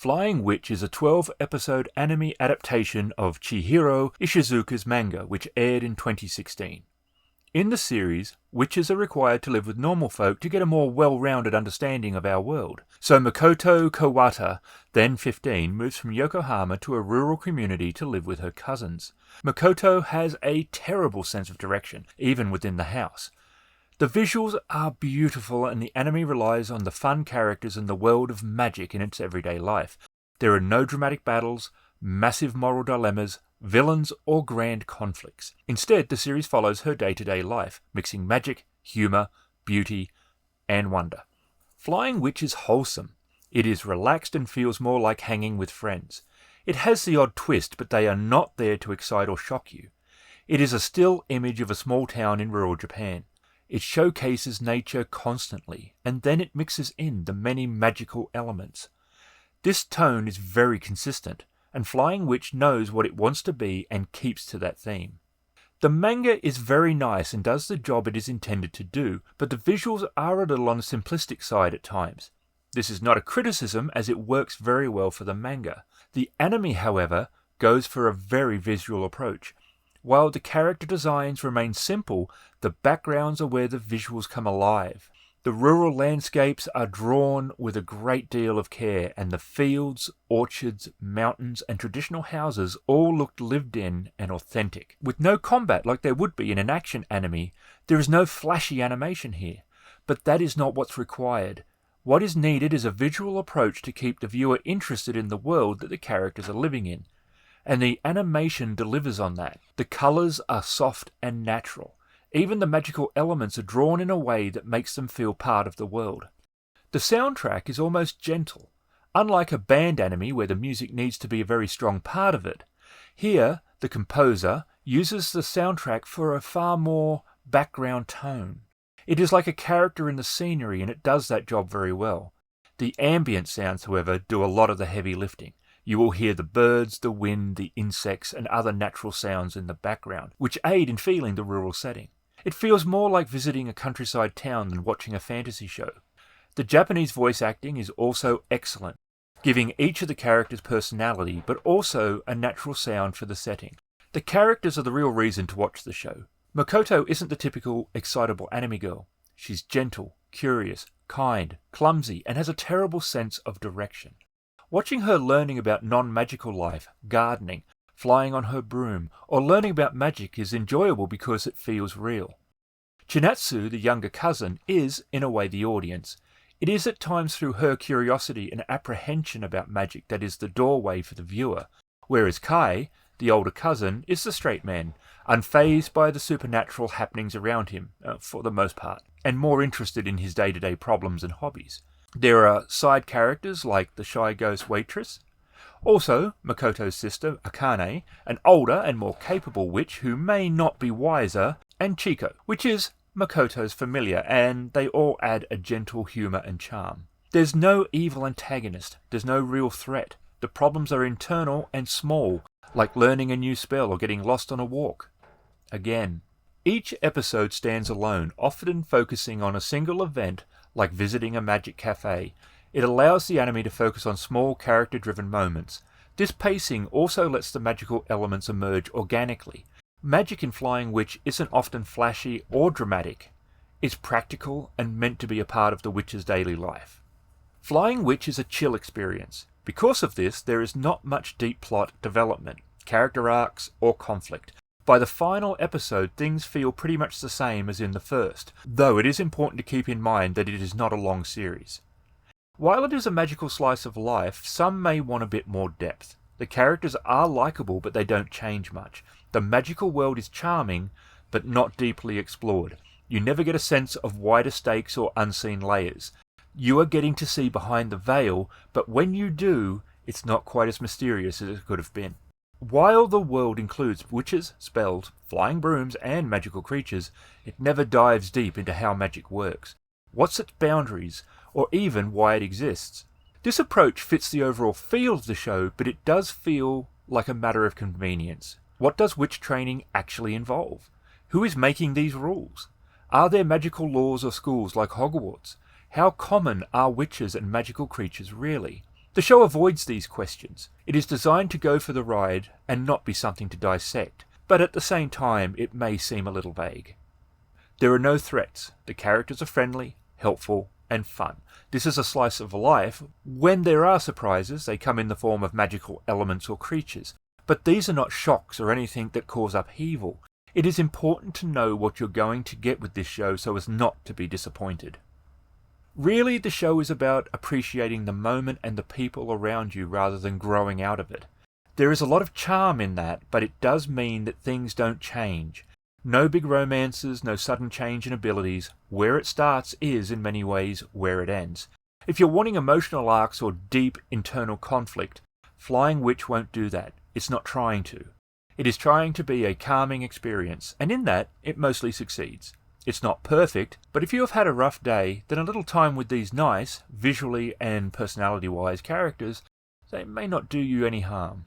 Flying Witch is a 12-episode anime adaptation of Chihiro Ishizuka's manga, which aired in 2016. In the series, witches are required to live with normal folk to get a more well-rounded understanding of our world. So Makoto Kawata, then 15, moves from Yokohama to a rural community to live with her cousins. Makoto has a terrible sense of direction, even within the house. The visuals are beautiful and the anime relies on the fun characters and the world of magic in its everyday life. There are no dramatic battles, massive moral dilemmas, villains, or grand conflicts. Instead, the series follows her day-to-day life, mixing magic, humour, beauty, and wonder. Flying Witch is wholesome. It is relaxed and feels more like hanging with friends. It has the odd twist, but they are not there to excite or shock you. It is a still image of a small town in rural Japan. It showcases nature constantly, and then it mixes in the many magical elements. This tone is very consistent, and Flying Witch knows what it wants to be and keeps to that theme. The manga is very nice and does the job it is intended to do, but the visuals are a little on the simplistic side at times. This is not a criticism, as it works very well for the manga. The anime, however, goes for a very visual approach. While the character designs remain simple, the backgrounds are where the visuals come alive. The rural landscapes are drawn with a great deal of care, and the fields, orchards, mountains, and traditional houses all looked lived in and authentic. With no combat like there would be in an action anime, there is no flashy animation here. But that is not what's required. What is needed is a visual approach to keep the viewer interested in the world that the characters are living in. And the animation delivers on that. The colours are soft and natural. Even the magical elements are drawn in a way that makes them feel part of the world. The soundtrack is almost gentle. Unlike a band anime where the music needs to be a very strong part of it, here the composer uses the soundtrack for a far more background tone. It is like a character in the scenery, and it does that job very well. The ambient sounds, however, do a lot of the heavy lifting. You will hear the birds, the wind, the insects, and other natural sounds in the background, which aid in feeling the rural setting. It feels more like visiting a countryside town than watching a fantasy show. The Japanese voice acting is also excellent, giving each of the characters personality, but also a natural sound for the setting. The characters are the real reason to watch the show. Makoto isn't the typical excitable anime girl. She's gentle, curious, kind, clumsy, and has a terrible sense of direction. Watching her learning about non-magical life, gardening, flying on her broom, or learning about magic is enjoyable because it feels real. Chinatsu, the younger cousin, is, in a way, the audience. It is at times through her curiosity and apprehension about magic that is the doorway for the viewer, whereas Kai, the older cousin, is the straight man, unfazed by the supernatural happenings around him, for the most part, and more interested in his day-to-day problems and hobbies. There are side characters like the shy ghost waitress, also Makoto's sister, Akane, an older and more capable witch who may not be wiser, and Chiko, which is Makoto's familiar, and they all add a gentle humour and charm. There's no evil antagonist, there's no real threat. The problems are internal and small, like learning a new spell or getting lost on a walk. Again, each episode stands alone, often focusing on a single event like visiting a magic cafe. It allows the anime to focus on small character-driven moments. This pacing also lets the magical elements emerge organically. Magic in Flying Witch isn't often flashy or dramatic. It's practical and meant to be a part of the witch's daily life. Flying Witch is a chill experience. Because of this, there is not much deep plot development, character arcs, or conflict. By the final episode, things feel pretty much the same as in the first, though it is important to keep in mind that it is not a long series. While it is a magical slice of life, some may want a bit more depth. The characters are likeable, but they don't change much. The magical world is charming, but not deeply explored. You never get a sense of wider stakes or unseen layers. You are getting to see behind the veil, but when you do, it's not quite as mysterious as it could have been. While the world includes witches, spells, flying brooms, and magical creatures, it never dives deep into how magic works, what's its boundaries, or even why it exists. This approach fits the overall feel of the show, but it does feel like a matter of convenience. What does witch training actually involve? Who is making these rules? Are there magical laws or schools like Hogwarts? How common are witches and magical creatures really? The show avoids these questions. It is designed to go for the ride and not be something to dissect, but at the same time it may seem a little vague. There are no threats. The characters are friendly, helpful, and fun. This is a slice of life. When there are surprises, they come in the form of magical elements or creatures, but these are not shocks or anything that cause upheaval. It is important to know what you're going to get with this show so as not to be disappointed. Really, the show is about appreciating the moment and the people around you rather than growing out of it. There is a lot of charm in that, but it does mean that things don't change. No big romances, no sudden change in abilities. Where it starts is, in many ways, where it ends. If you're wanting emotional arcs or deep internal conflict, Flying Witch won't do that. It's not trying to. It is trying to be a calming experience, and in that, it mostly succeeds. It's not perfect, but if you have had a rough day, then a little time with these nice, visually and personality-wise characters, they may not do you any harm.